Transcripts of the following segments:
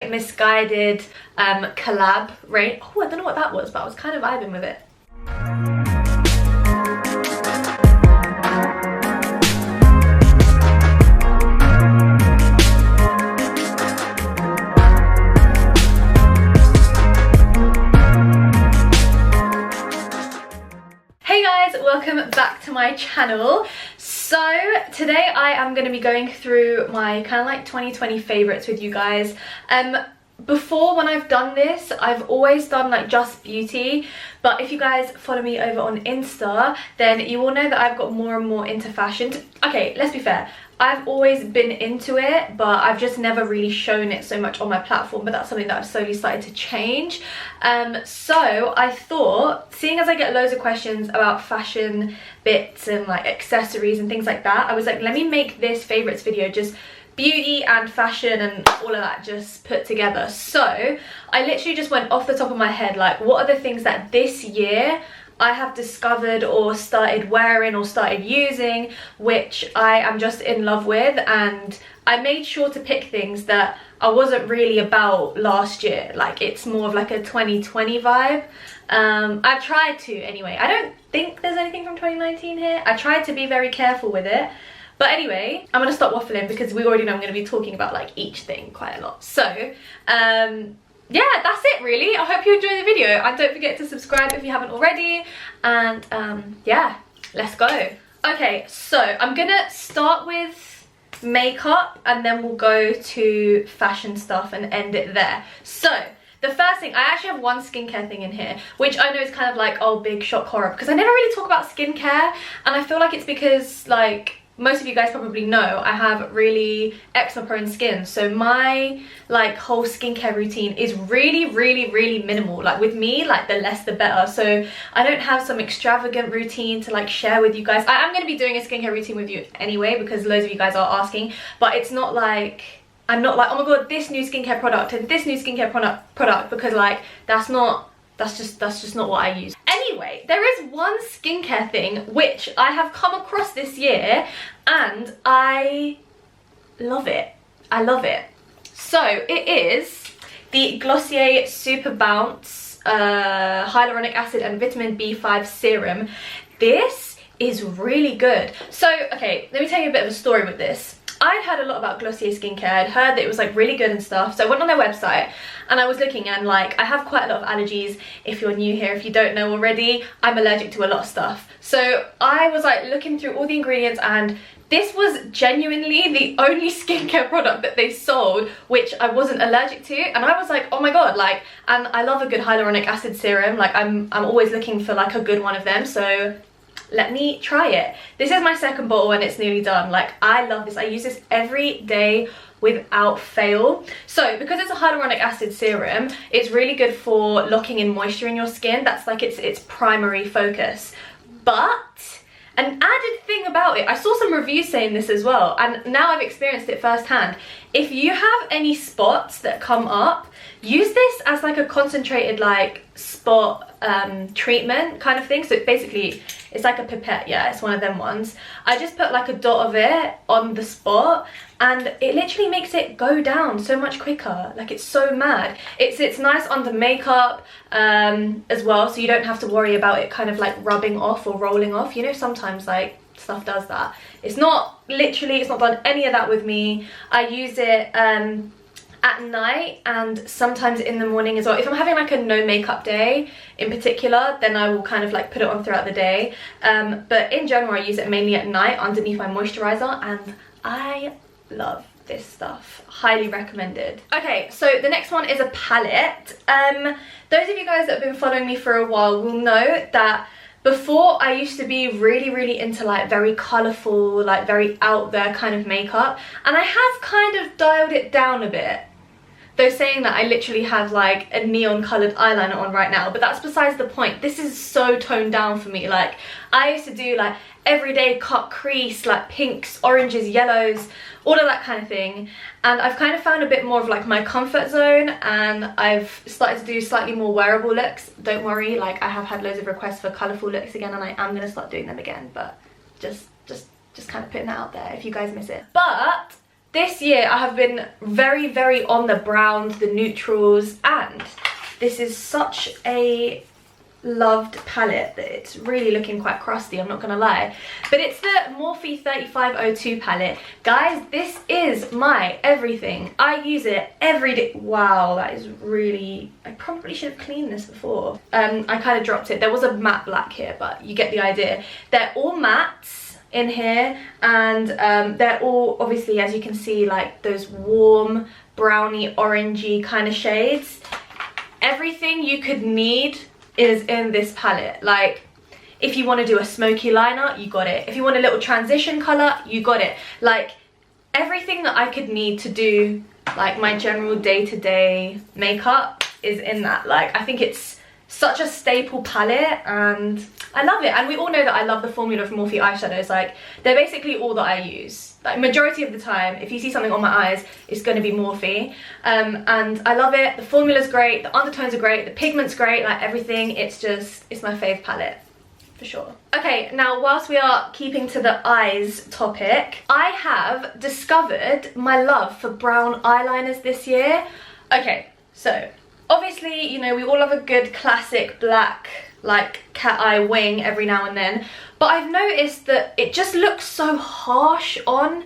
misguided collab range. Oh, I don't know what that was, but I was kind of vibing with it. Welcome back to my channel. So today I am going to be going through my kind of like 2020 favorites with you guys. Before, when I've done this, I've always done like just beauty, but if you guys follow me over on Insta, then you will know that I've got more and more into fashion. Okay, let's be fair, I've always been into it, but I've just never really shown it so much on my platform, but that's something that I've slowly started to change. So I thought, seeing as I get loads of questions about fashion bits and like accessories and things like that, I was like, let me make this favorites video just beauty and fashion and all of that just put together. So I literally just went off the top of my head, like, what are the things that this year I have discovered or started wearing or started using, which I am just in love with. And I made sure to pick things that I wasn't really about last year. Like, it's more of like a 2020 vibe. I've tried to anyway. I don't think there's anything from 2019 here. I tried to be very careful with it. But anyway, I'm going to stop waffling because we already know I'm going to be talking about like each thing quite a lot. So, yeah, that's it really. I hope you enjoy the video, and don't forget to subscribe if you haven't already. And yeah, let's go. Okay, so I'm going to start with makeup and then we'll go to fashion stuff and end it there. So the first thing, I actually have one skincare thing in here, which I know is kind of like, oh, big shock horror, because I never really talk about skincare, and I feel like it's because, like, most of you guys probably know I have really eczema prone skin, so my like whole skincare routine is really minimal. Like with me, like the less the better, so I don't have some extravagant routine to like share with you guys. I am going to be doing a skincare routine with you anyway because loads of you guys are asking, but it's not like, I'm not like, oh my god, this new skincare product and this new skincare product, because like that's just not what I use. Anyway, there is one skincare thing which I have come across this year and I love it. I love it. So it is the Glossier Super Bounce Hyaluronic Acid and Vitamin B5 Serum. This is really good. So, okay, let me tell you a bit of a story with this. I'd heard a lot about Glossier skincare. I'd heard that it was like really good and stuff, so I went on their website and I was looking, and like I have quite a lot of allergies. If you're new here, if you don't know already, I'm allergic to a lot of stuff. So I was like looking through all the ingredients, and this was genuinely the only skincare product that they sold which I wasn't allergic to, and I was like, oh my god, like, and I love a good hyaluronic acid serum. Like I'm always looking for like a good one of them, so let me try it. This is my second bottle and it's nearly done. Like, I love this. I use this every day without fail. So because it's a hyaluronic acid serum, it's really good for locking in moisture in your skin. That's like its primary focus. But an added thing about it, I saw some reviews saying this as well, and now I've experienced it firsthand. If you have any spots that come up, use this as like a concentrated like spot treatment kind of thing. So basically it's like a pipette, yeah, it's one of them ones. I just put like a dot of it on the spot and it literally makes it go down so much quicker. Like, it's so mad. It's nice under makeup as well, so you don't have to worry about it kind of like rubbing off or rolling off. You know, sometimes like stuff does that. It's not done any of that with me. I use it at night and sometimes in the morning as well. If I'm having like a no makeup day in particular, then I will kind of like put it on throughout the day, but in general I use it mainly at night underneath my moisturizer, and I love this stuff. Highly recommended. Okay, so the next one is a palette. Those of you guys that have been following me for a while will know that before I used to be really into like very colourful, like very out there kind of makeup, and I have kind of dialed it down a bit. Though saying that, I literally have like a neon coloured eyeliner on right now, but that's besides the point. This is so toned down for me. Like, I used to do like everyday cut crease, like pinks, oranges, yellows, all of that kind of thing, and I've kind of found a bit more of like my comfort zone, and I've started to do slightly more wearable looks. Don't worry, like I have had loads of requests for colourful looks again, and I am going to start doing them again, but just kind of putting that out there if you guys miss it. But this year I have been very, very on the browns, the neutrals, and this is such a loved palette that it's really looking quite crusty, I'm not gonna lie. But it's the Morphe 3502 palette. Guys, this is my everything. I use it every day. Wow, that is really... I probably should have cleaned this before. I kind of dropped it. There was a matte black here, but you get the idea. They're all mattes in here, and they're all, obviously, as you can see, like those warm, browny, orangey kind of shades. Everything you could need is in this palette. Like, if you want to do a smoky liner, you got it. If you want a little transition color, you got it. Like, everything that I could need to do like my general day-to-day makeup is in that. Like, I think it's such a staple palette and I love it. And we all know that I love the formula of Morphe eyeshadows. Like, they're basically all that I use. Like, majority of the time, if you see something on my eyes, it's going to be Morphe. And I love it. The formula's great, the undertones are great, the pigment's great, like everything. It's my fave palette, for sure. Okay, now whilst we are keeping to the eyes topic, I have discovered my love for brown eyeliners this year. Okay, so obviously, you know, we all love a good classic black, like, cat eye wing every now and then, but I've noticed that it just looks so harsh on.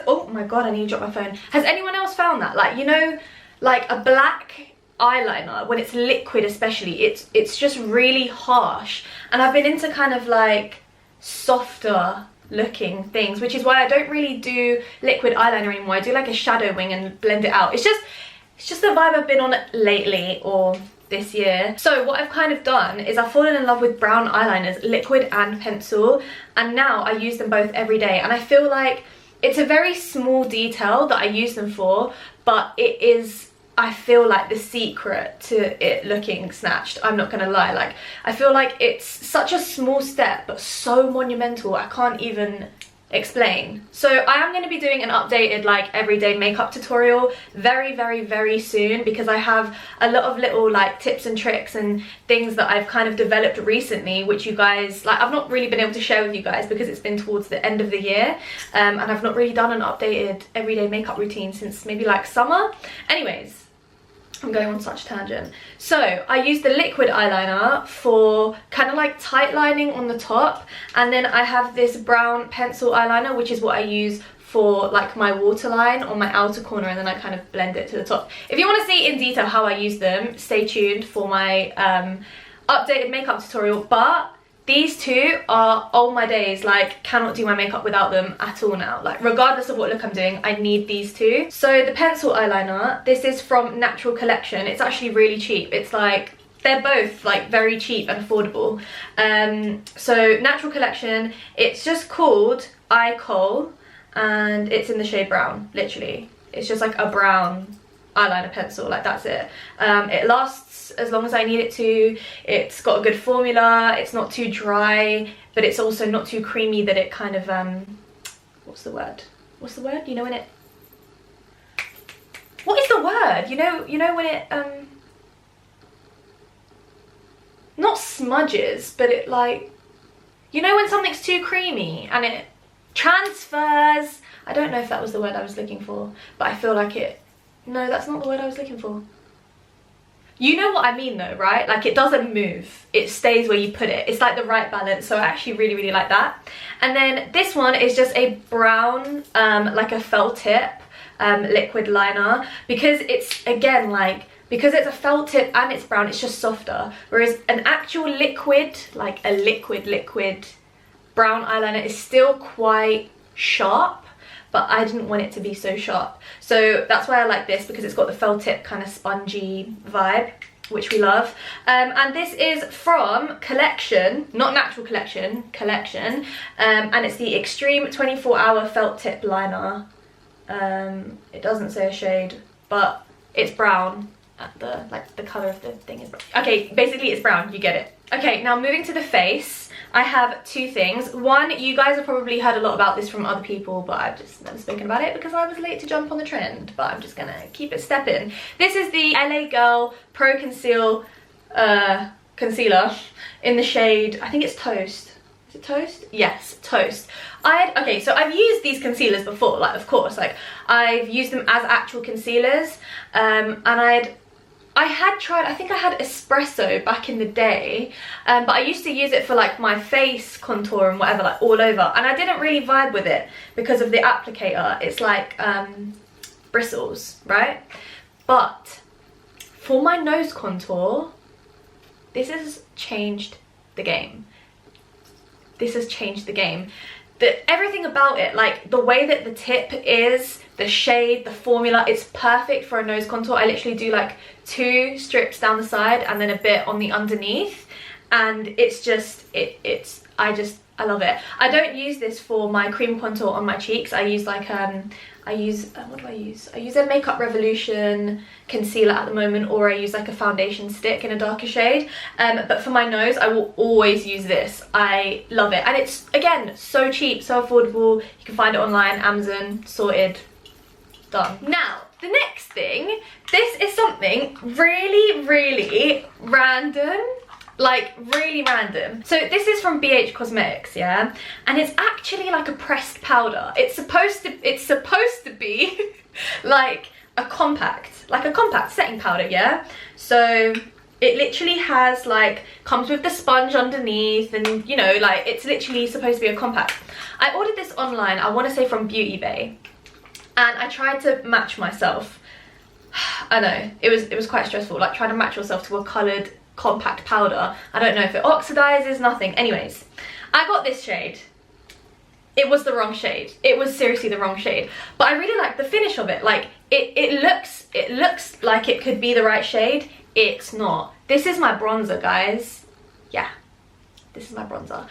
Oh my god, I need to drop my phone. Has anyone else found that? Like, you know, like a black eyeliner, when it's liquid especially, it's just really harsh. And I've been into kind of like softer looking things, which is why I don't really do liquid eyeliner anymore. I do like a shadow wing and blend it out. It's just the vibe I've been on lately, or this year. So what I've kind of done is I've fallen in love with brown eyeliners, liquid and pencil, and now I use them both every day. And I feel like it's a very small detail that I use them for, but it is, I feel like, the secret to it looking snatched. I'm not gonna lie. Like, I feel like it's such a small step but so monumental, I can't even explain. So I am going to be doing an updated like everyday makeup tutorial very, very, very soon, because I have a lot of little like tips and tricks and things that I've kind of developed recently, which you guys, like, I've not really been able to share with you guys because it's been towards the end of the year, and I've not really done an updated everyday makeup routine since maybe like summer. Anyways, I'm going on such a tangent. So I use the liquid eyeliner for kind of like tight lining on the top, and then I have this brown pencil eyeliner, which is what I use for like my waterline on my outer corner, and then I kind of blend it to the top. If you want to see in detail how I use them, stay tuned for my updated makeup tutorial. But these two are all my days. Like, cannot do my makeup without them at all now. Like, regardless of what look I'm doing, I need these two. So the pencil eyeliner, this is from Natural Collection. It's actually really cheap. It's like, they're both like very cheap and affordable. So Natural Collection, it's just called kohl, and it's in the shade brown, literally. It's just like a brown eyeliner pencil, like, that's it. It lasts as long as I need it to. It's got a good formula, it's not too dry, but it's also not too creamy that it kind of what's the word, you know, when it, what is the word, you know when it not smudges, but it, like, you know when something's too creamy and it transfers. I don't know if that was the word I was looking for, but I feel like it, no, that's not the word I was looking for. You know what I mean though, right? Like, it doesn't move, it stays where you put it. It's like the right balance, so I actually really, really like that. And then this one is just a brown, like a felt tip liquid liner, because it's, again, like, because it's a felt tip and it's brown, it's just softer. Whereas an actual liquid, like a liquid brown eyeliner is still quite sharp, but I didn't want it to be so sharp. So that's why I like this, because it's got the felt tip kind of spongy vibe, which we love. And this is from Collection, not Natural Collection, Collection. And it's the Extreme 24-Hour Felt Tip Liner. It doesn't say a shade, but it's brown. The colour of the thing is brown. Okay, basically it's brown, you get it. Okay, now moving to the face, I have two things. One, you guys have probably heard a lot about this from other people, but I've just never spoken about it because I was late to jump on the trend, but I'm just gonna keep it stepping. This is the LA Girl Pro Conceal concealer in the shade, I think it's Toast. Is it Toast? Yes, Toast. Okay, so I've used these concealers before, like, of course, like, I've used them as actual concealers, and I had tried, I think I had Espresso back in the day, but I used to use it for like my face contour and whatever, like all over, and I didn't really vibe with it because of the applicator. It's like bristles, right? But for my nose contour, this has changed the game. This has changed the game. Everything about it, like the way that the tip is, the shade, the formula, it's perfect for a nose contour. I literally do like 2 strips down the side and then a bit on the underneath, and it's just, I love it. I don't use this for my cream contour on my cheeks. I use like what do I use? I use a Makeup Revolution concealer at the moment, or I use like a foundation stick in a darker shade. But for my nose, I will always use this. I love it. And it's, again, so cheap, so affordable. You can find it online, Amazon, sorted, done. Now, the next thing, this is something really, really random. Like, really random. So this is from BH Cosmetics, yeah, and it's actually like a pressed powder. It's supposed to be like a compact setting powder, yeah. So it literally has like, comes with the sponge underneath, and you know, like, it's literally supposed to be a compact. I ordered this online, I want to say from Beauty Bay, and I tried to match myself. I know, it was quite stressful, like trying to match yourself to a coloured compact powder. I don't know if it oxidizes, nothing. Anyways, I got this shade. It was the wrong shade. It was seriously the wrong shade. But I really like the finish of it. Like, it looks like it could be the right shade. It's not. This is my bronzer, guys. Yeah, this is my bronzer.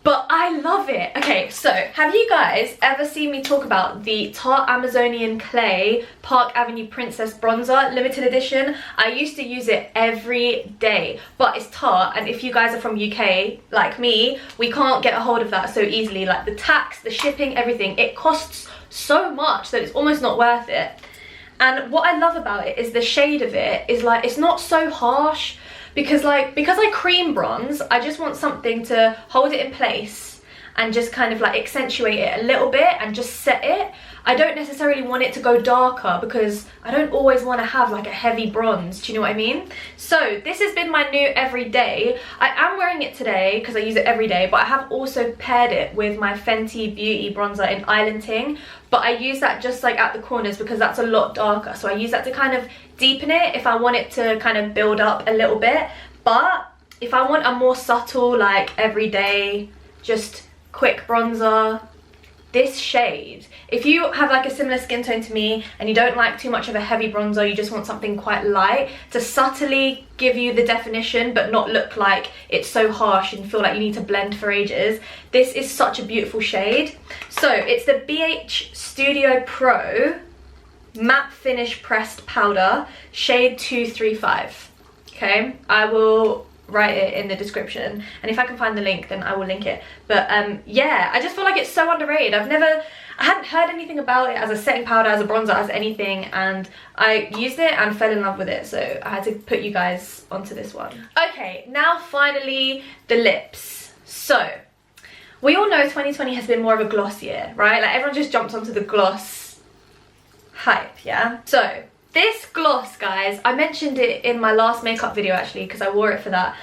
But I love it. Okay, so have you guys ever seen me talk about the Tarte Amazonian Clay Park Avenue Princess Bronzer limited edition? I used to use it every day, but it's Tarte, and if you guys are from UK like me, we can't get a hold of that so easily. Like the tax, the shipping, everything, it costs so much that it's almost not worth it. And what I love about it is the shade of it is like, it's not so harsh. Because I cream bronze, I just want something to hold it in place and just kind of like accentuate it a little bit and just set it. I don't necessarily want it to go darker because I don't always want to have like a heavy bronze, do you know what I mean? So this has been my new everyday. I am wearing it today because I use it every day, but I have also paired it with my Fenty Beauty bronzer in Island Ting, but I use that just like at the corners because that's a lot darker, so I use that to kind of deepen it if I want it to kind of build up a little bit. But if I want a more subtle, like everyday, just quick bronzer, this shade, if you have like a similar skin tone to me and you don't like too much of a heavy bronzer, you just want something quite light to subtly give you the definition but not look like it's so harsh and feel like you need to blend for ages, this is such a beautiful shade. So it's the BH Studio Pro Matte Finish Pressed Powder, shade 235. Okay, I will write it in the description, and if I can find the link then I will link it. But yeah, I just feel like it's so underrated. I hadn't heard anything about it as a setting powder, as a bronzer, as anything, and I used it and fell in love with it, so I had to put you guys onto this one. Okay, now finally the lips. So we all know 2020 has been more of a gloss year, right? Like everyone just jumped onto the gloss hype, yeah? So this gloss, guys, I mentioned it in my last makeup video actually because I wore it for that,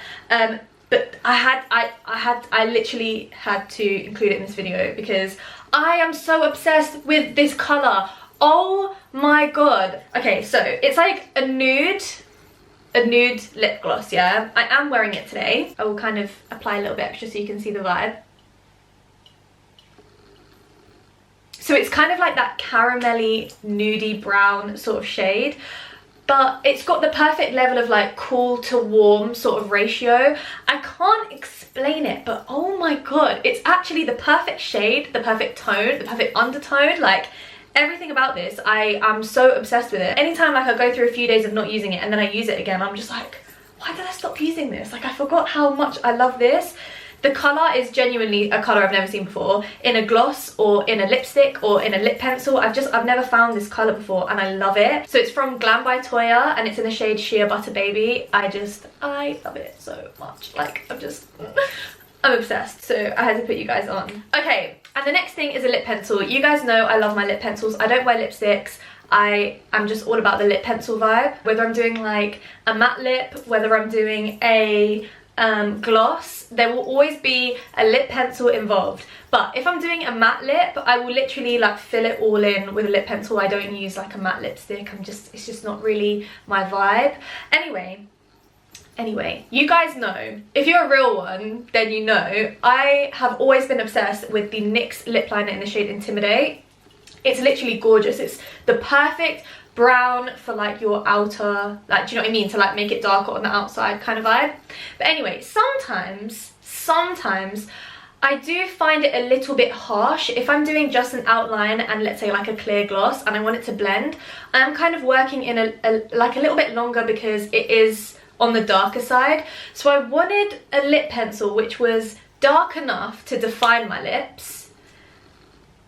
but I literally had to include it in this video because I am so obsessed with this color. Oh my god. Okay, so it's like a nude lip gloss, yeah? I am wearing it today. I will kind of apply a little bit extra so you can see the vibe. So it's kind of like that caramelly, nudie brown sort of shade, but it's got the perfect level of like cool to warm sort of ratio. I can't explain it, but oh my god, it's actually the perfect shade, the perfect tone, the perfect undertone, like everything about this. I am so obsessed with it. Anytime like I go through a few days of not using it and then I use it again, I'm just like, why did I stop using this? Like I forgot how much I love this. The colour is genuinely a colour I've never seen before. In a gloss or in a lipstick or in a lip pencil. I've never found this colour before and I love it. So it's from Glam By Toya and it's in the shade Shea Butter Baby. I love it so much. Like I'm just... I'm obsessed, so I had to put you guys on. Okay, and the next thing is a lip pencil. You guys know I love my lip pencils. I don't wear lipsticks. I'm just all about the lip pencil vibe. Whether I'm doing like a matte lip, whether I'm doing a gloss, there will always be a lip pencil involved. But if I'm doing a matte lip, I will literally like fill it all in with a lip pencil. I don't use like a matte lipstick. It's just not really my vibe. Anyway, you guys know, if you're a real one, then you know, I have always been obsessed with the NYX lip liner in the shade Intimidate. It's literally gorgeous. It's the perfect brown for like your outer, like, do you know what I mean, to like make it darker on the outside kind of vibe. But anyway, sometimes I do find it a little bit harsh. If I'm doing just an outline and let's say like a clear gloss and I want it to blend, I'm kind of working in a little bit longer because it is on the darker side. So I wanted a lip pencil which was dark enough to define my lips,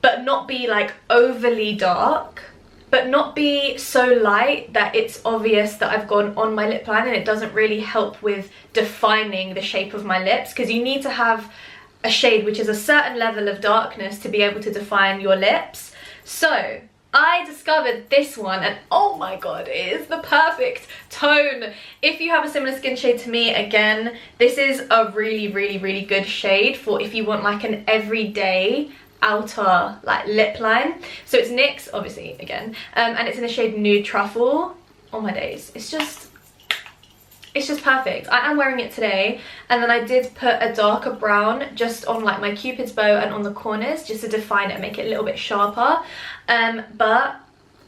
but not be like overly dark, but not be so light that it's obvious that I've gone on my lip line and it doesn't really help with defining the shape of my lips, because you need to have a shade which is a certain level of darkness to be able to define your lips. So I discovered this one and oh my god, it is the perfect tone. If you have a similar skin shade to me, again, this is a really good shade for if you want like an everyday outer like lip line. So it's NYX, obviously, again, and it's in the shade Nude Truffle. Oh my days, it's just perfect. I am wearing it today, and then I did put a darker brown just on like my cupid's bow and on the corners just to define it and make it a little bit sharper. But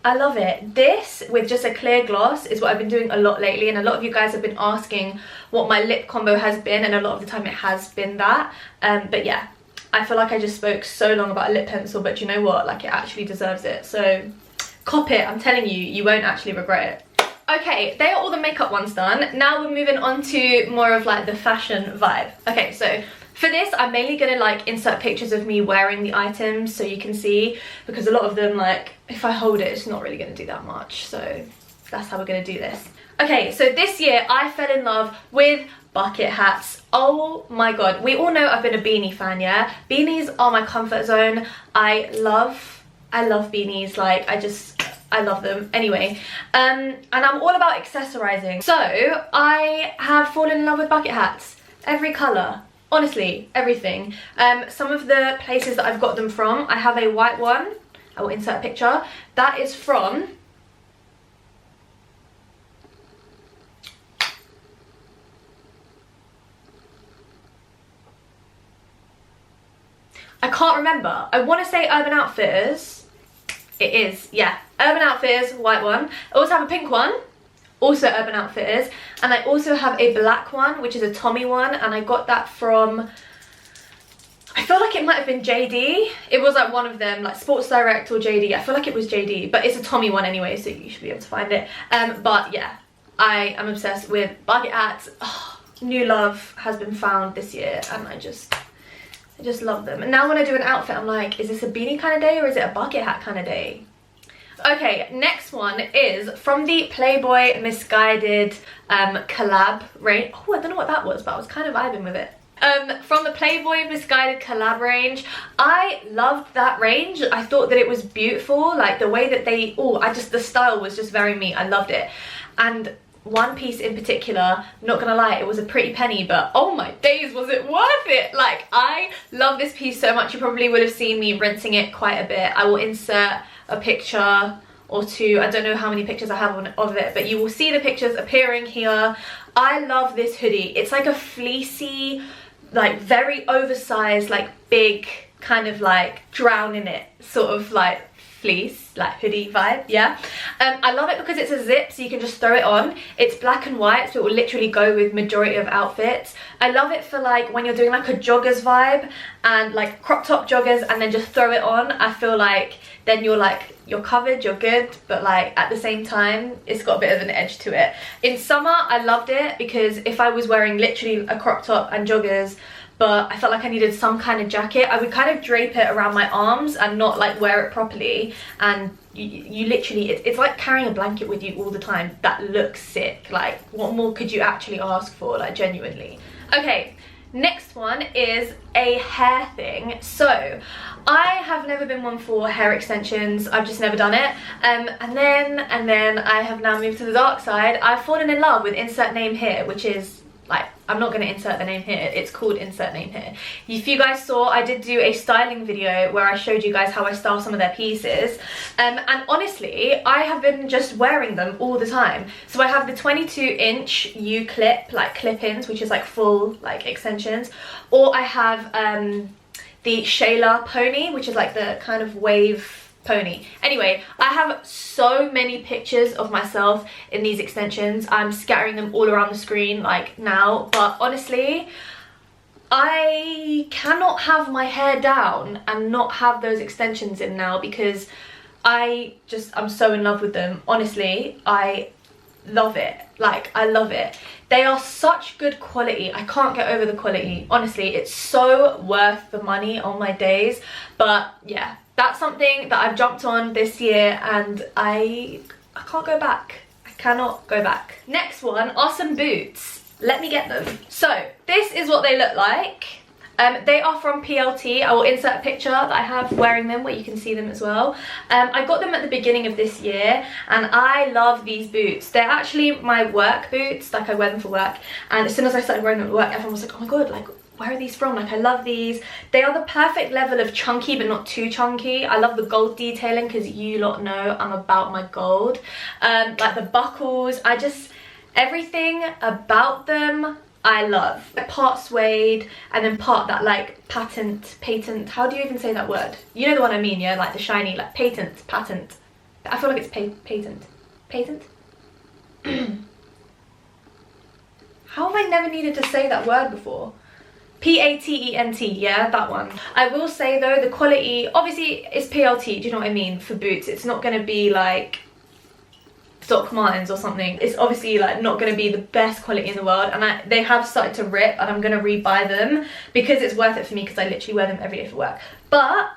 I love it. This with just a clear gloss is what I've been doing a lot lately, and a lot of you guys have been asking what my lip combo has been, and a lot of the time it has been that. But yeah, I feel like I just spoke so long about a lip pencil, but you know what, like it actually deserves it. So cop it, I'm telling you, you won't actually regret it. Okay, they are all the makeup ones done. Now we're moving on to more of like the fashion vibe. Okay, so for this, I'm mainly gonna like insert pictures of me wearing the items so you can see, because a lot of them, like if I hold it, it's not really gonna do that much. So that's how we're gonna do this. Okay, so this year I fell in love with bucket hats. Oh my god, we all know I've been a beanie fan, yeah? Beanies are my comfort zone. I love beanies, like I love them. Anyway, and I'm all about accessorizing. So I have fallen in love with bucket hats. Every colour, honestly, everything. Some of the places that I've got them from, I have a white one. I will insert a picture. That is from I can't remember. I want to say Urban Outfitters. It is, yeah. Urban Outfitters, white one. I also have a pink one, also Urban Outfitters. And I also have a black one, which is a Tommy one. And I got that from, I feel like it might have been JD. It was like one of them, like Sports Direct or JD. I feel like it was JD, but it's a Tommy one anyway, so you should be able to find it. But yeah, I am obsessed with bucket hats. Oh, new love has been found this year, and I just love them. And now when I do an outfit, I'm like, is this a beanie kind of day or is it a bucket hat kind of day? Okay, next one is from the Playboy Misguided collab range. Oh, I don't know what that was, but I was kind of vibing with it. From the Playboy Misguided collab range. I loved that range. I thought that it was beautiful, like the way that they, the style was just very me. I loved it. And one piece in particular, not gonna lie, it was a pretty penny, but oh my days, was it worth it? Like, I love this piece so much. You probably would have seen me rinsing it quite a bit. I will insert a picture or two. I don't know how many pictures I have of it, but you will see the pictures appearing here. I love this hoodie. It's like a fleecy, like very oversized, like big kind of like drown in it sort of like fleece, like hoodie vibe, yeah. I love it because it's a zip, so you can just throw it on. It's black and white, so it will literally go with majority of outfits. I love it for like when you're doing like a joggers vibe and like crop top joggers, and then just throw it on. I feel like then you're covered, you're good, but like at the same time it's got a bit of an edge to it. In summer I loved it because if I was wearing literally a crop top and joggers, but I felt like I needed some kind of jacket, I would kind of drape it around my arms and not like wear it properly, and you literally, it's like carrying a blanket with you all the time. That looks sick. Like, what more could you actually ask for, like, genuinely? Okay, Next one is a hair thing. So I have never been one for hair extensions. I've just never done it. And then I have now moved to the dark side. I've fallen in love with insert name here, which is like, I'm not going to insert the name here. It's called insert name here. If you guys saw, I did do a styling video where I showed you guys how I style some of their pieces. And honestly, I have been just wearing them all the time. So I have the 22-inch U-clip, like clip-ins, which is like full like extensions. Or I have the Shayla pony, which is like the kind of wave pony. Anyway, I have so many pictures of myself in these extensions. I'm scattering them all around the screen like now, but honestly, I cannot have my hair down and not have those extensions in now because I'm so in love with them. Honestly, I love it. Like, I love it. They are such good quality. I can't get over the quality. Honestly, it's so worth the money on my days. But yeah, that's something that I've jumped on this year and I can't go back. I cannot go back. Next one are some boots. Let me get them. So this is what they look like. They are from PLT. I will insert a picture that I have wearing them where you can see them as well. I got them at the beginning of this year and I love these boots. They're actually my work boots, like I wear them for work. And as soon as I started wearing them at work, everyone was like, oh my god, like where are these from? Like, I love these. They are the perfect level of chunky but not too chunky. I love the gold detailing because you lot know I'm about my gold. Like the buckles, everything about them I love. Part suede and then part that like patent, how do you even say that word? You know the one I mean, yeah? Like the shiny, like patent. I feel like it's patent. How have I never needed to say that word before? P-A-T-E-N-T, yeah, that one. I will say though, the quality, obviously it's PLT, do you know what I mean, for boots. It's not going to be like Doc Martens or something. It's obviously like not going to be the best quality in the world, and they have started to rip and I'm going to rebuy them because it's worth it for me because I literally wear them every day for work. But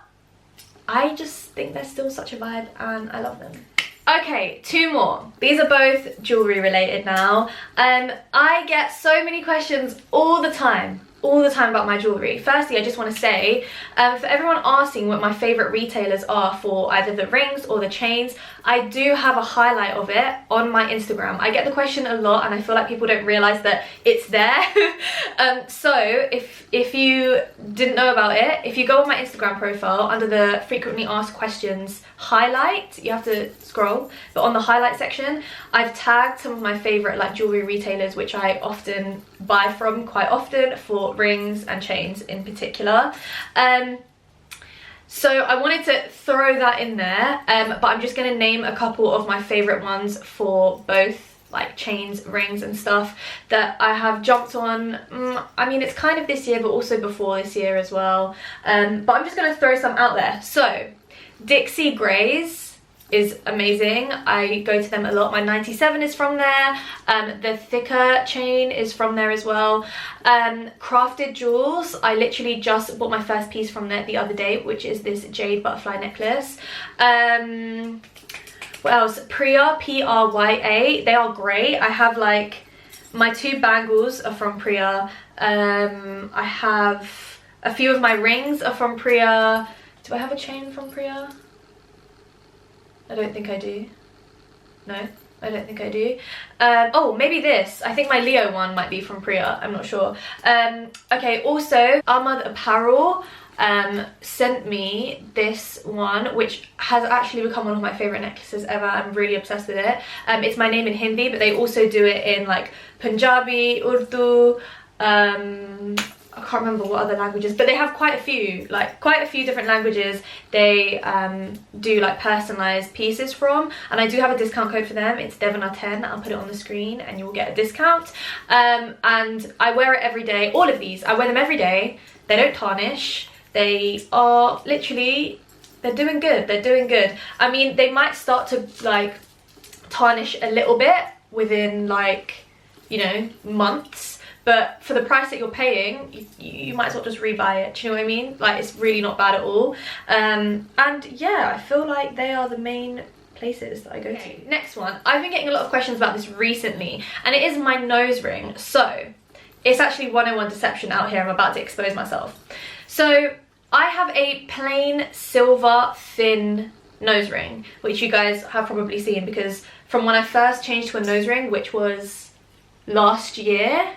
I just think they're still such a vibe and I love them. Okay, two more. These are both jewellery related now. I get so many questions all the time about my jewellery. Firstly, I just want to say, for everyone asking what my favourite retailers are for either the rings or the chains, I do have a highlight of it on my Instagram. I get the question a lot and I feel like people don't realise that it's there. So if you didn't know about it, if you go on my Instagram profile under the frequently asked questions highlight, you have to scroll, but on the highlight section I've tagged some of my favourite like jewellery retailers which I often buy from quite often for rings and chains in particular. So I wanted to throw that in there, but I'm just going to name a couple of my favourite ones for both like chains, rings and stuff that I have jumped on. I mean, it's kind of this year but also before this year as well, but I'm just going to throw some out there. So Dixie Grays is amazing. I go to them a lot. My 97 is from there. The thicker chain is from there as well. Crafted Jewels, I literally just bought my first piece from there the other day, which is this jade butterfly necklace. What else? Priya, P-R-Y-A, they are great. I have like, my two bangles are from Priya. I have a few of my rings are from Priya. Do I have a chain from Priya? I don't think I do. No, I don't think I do. Oh, maybe this. I think my Leo one might be from Priya. I'm not sure. Okay, also, Ahmad Apparel sent me this one, which has actually become one of my favourite necklaces ever. I'm really obsessed with it. It's my name in Hindi, but they also do it in like Punjabi, Urdu, I can't remember what other languages, but they have quite a few different languages they do like personalized pieces from, and I do have a discount code for them. It's Devana10. I'll put it on the screen and you will get a discount. And I wear it every day. All of these, I wear them every day. They don't tarnish. They are literally, they're doing good. They're doing good. I mean, they might start to like tarnish a little bit within like, you know, months. But for the price that you're paying, you might as well just rebuy it. Do you know what I mean? Like, it's really not bad at all. And yeah, I feel like they are the main places that I go to. Next one. I've been getting a lot of questions about this recently, and it is my nose ring. So it's actually 101 deception out here. I'm about to expose myself. So I have a plain silver thin nose ring, which you guys have probably seen, because from when I first changed to a nose ring, which was last year,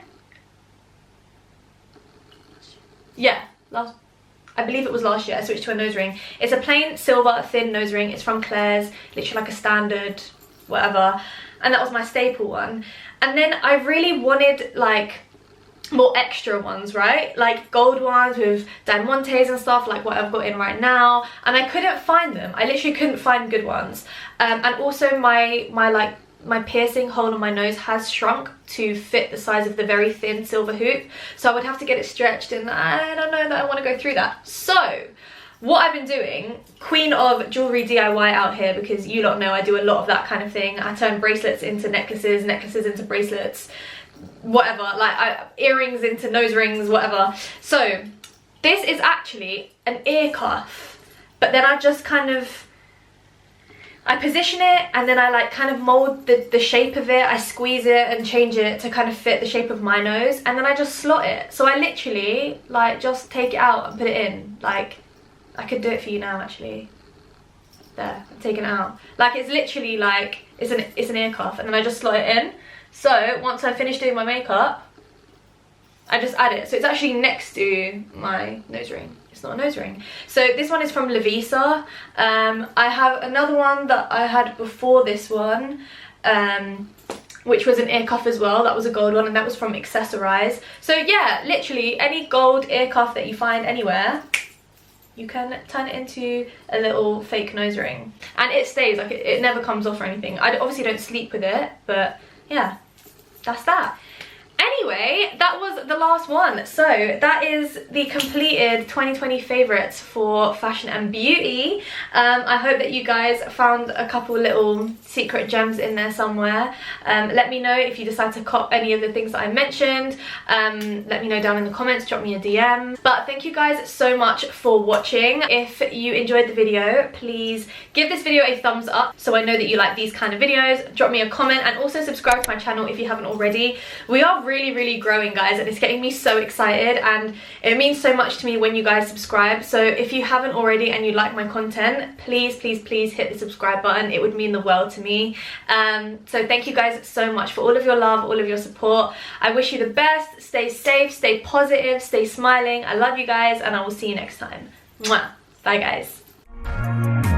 yeah, I believe it was last year, I switched to a nose ring. It's a plain silver thin nose ring. It's from Claire's, literally like a standard whatever, and that was my staple one. And then I really wanted like more extra ones, right? Like gold ones with diamantes and stuff, like what I've got in right now, and I couldn't find them. I literally couldn't find good ones. And also my piercing hole in my nose has shrunk to fit the size of the very thin silver hoop, so I would have to get it stretched, and I don't know that I want to go through that. So what I've been doing, queen of jewelry DIY out here, because you lot know I do a lot of that kind of thing. I turn bracelets into necklaces, necklaces into bracelets, whatever, like earrings into nose rings, whatever. So this is actually an ear cuff, but then I just kind of, I position it, and then I like kind of mold the shape of it. I squeeze it and change it to kind of fit the shape of my nose, and then I just slot it. So I literally like just take it out and put it in. Like, I could do it for you now actually. There, I'm taking it out. Like, it's literally like, it's an ear cuff, and then I just slot it in. So once I finish doing my makeup, I just add it. So it's actually next to my nose ring. It's not a nose ring. So this one is from Lovisa. I have another one that I had before this one, which was an ear cuff as well. That was a gold one, and that was from Accessorize. So yeah, literally any gold ear cuff that you find anywhere, you can turn it into a little fake nose ring, and it stays, like it never comes off or anything. I obviously don't sleep with it, but yeah, that's that. Anyway, that was the last one. So that is the completed 2020 favorites for fashion and beauty. I hope that you guys found a couple little secret gems in there somewhere. Let me know if you decide to cop any of the things that I mentioned. Let me know down in the comments, drop me a DM. But thank you guys so much for watching. If you enjoyed the video, please give this video a thumbs up so I know that you like these kind of videos. Drop me a comment, and also subscribe to my channel if you haven't already. We are really growing, guys, and it's getting me so excited, and it means so much to me when you guys subscribe. So if you haven't already and you like my content, please hit the subscribe button. It would mean the world to me. So thank you guys so much for all of your love, all of your support. I wish you the best. Stay safe, stay positive, stay smiling. I love you guys, and I will see you next time. Mwah. Bye guys.